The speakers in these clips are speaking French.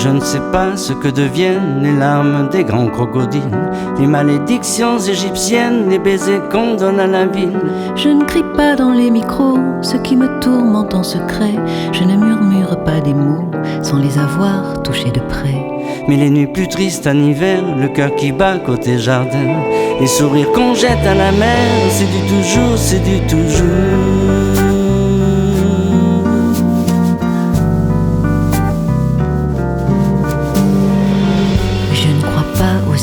Je ne sais pas ce que deviennent les larmes des grands crocodiles, les malédictions égyptiennes, les baisers qu'on donne à la ville. Je ne crie pas dans les micros ce qui me tourmente en secret. Je ne murmure pas des mots sans les avoir touchés de près. Mais les nuits plus tristes en hiver, le cœur qui bat côté jardin, les sourires qu'on jette à la mer, c'est du toujours, c'est du toujours.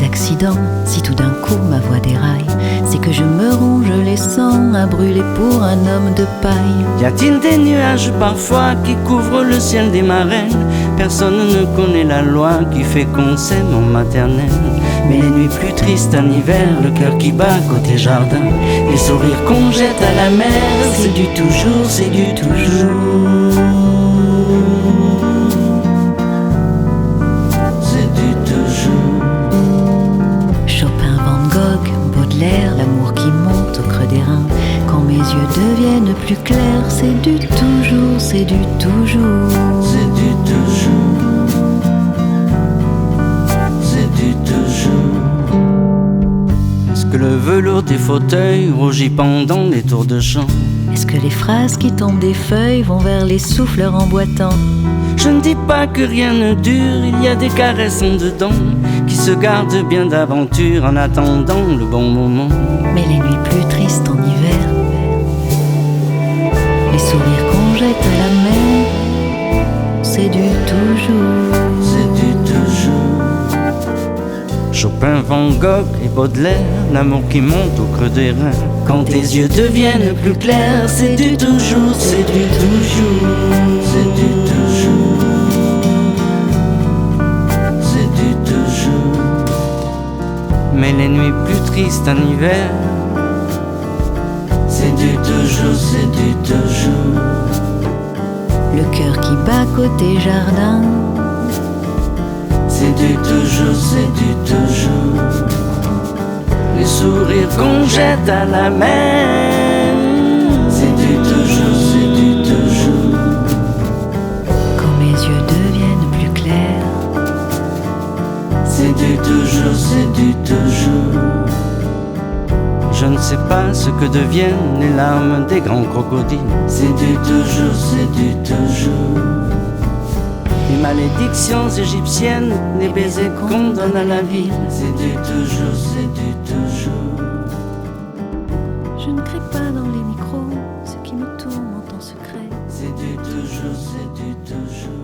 Accident, si tout d'un coup ma voix déraille, c'est que je me ronge les sangs à brûler pour un homme de paille. Y a-t-il des nuages parfois qui couvrent le ciel des marraines? Personne ne connaît la loi qui fait qu'on s'aime en maternelle. Mais les nuits plus tristes en hiver, le cœur qui bat côté jardin, les sourires qu'on jette à la mer, c'est du toujours, c'est du toujours. L'amour qui monte au creux des reins. Quand mes yeux deviennent plus clairs, c'est du toujours, c'est du toujours. C'est du toujours. C'est du toujours. Est-ce que le velours des fauteuils rougit pendant les tours de chant? Est-ce que les phrases qui tombent des feuilles vont vers les souffleurs en boitant? Je ne dis pas que rien ne dure, il y a des caresses en dedans qui se gardent bien d'aventure en attendant le bon moment. Mais les nuits plus tristes en hiver, les sourires qu'on jette à la mer, c'est du toujours. C'est du toujours. Chopin, Van Gogh et Baudelaire, l'amour qui monte au creux des reins. Quand tes yeux deviennent plus clairs, c'est du toujours, c'est du toujours. C'est du toujours. C'est du toujours. Mais les nuits plus tristes en hiver, c'est du toujours, c'est du toujours. Le cœur qui bat côté jardin, c'est du toujours, c'est du toujours. Les sourires qu'on jette à la mer, c'est du toujours, c'est du toujours. Quand mes yeux deviennent plus clairs, c'est du toujours, c'est du toujours. Je ne sais pas ce que deviennent les larmes des grands crocodiles, c'est du toujours, c'est du toujours. Les malédictions égyptiennes, les baisers qu'on donne à la ville, c'est du toujours, c'est du toujours. Je ne crie pas dans les micros ce qui me tourmente en secret. C'est du toujours, c'est du toujours.